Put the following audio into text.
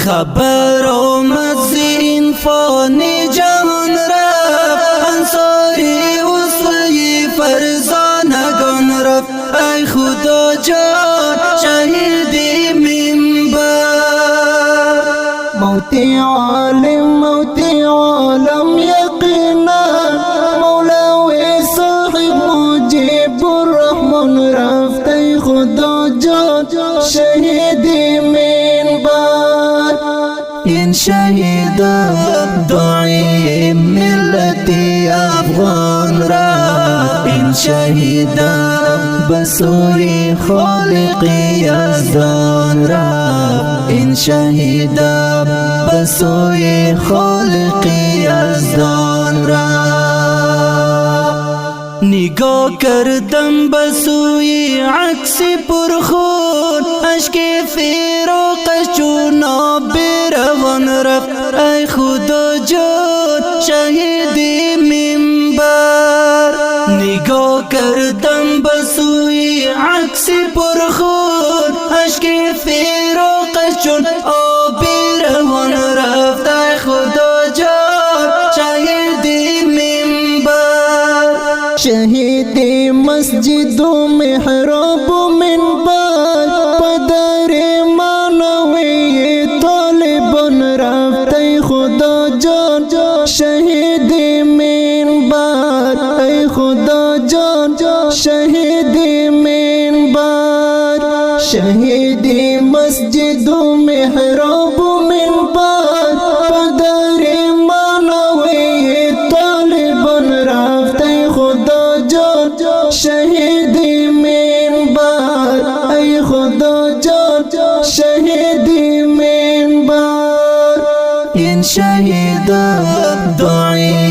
خبرو مزین فانی جهان رفت انصاری وصلی فرزانگان رفت ای خدا جان شهیدی منبر موتی عالم یقینا مولاوی صاحب مجیب الرحمن رفت ای خدا جان شهیدی منبر این شهید دعای ملتی افغان رفت این شهید بسوی خالق یزدان رفت این شهید بسوی خالق یزدان رفت نگاه کردم بسوی عکس پرخون اشک فراقش چون آب روان رفت ای خدا جان شهیدی منبر نگاه کردم بسوی عکس پرخون اشک فراقش چون آب روان رفت ای خدا جان شهیدی منبر شهیدی مسجد و محراب و منبر پدر معنوی طالبان رفت ای خدا جان شهیدی منبر ای خدا جان شهیدی منبر شهیدی مسجد و محراب و منبر پدر معنوی طالبان رفت ای خدا جان شهیدی منبر ای خدا جان شهیدی منبر این شهید دعای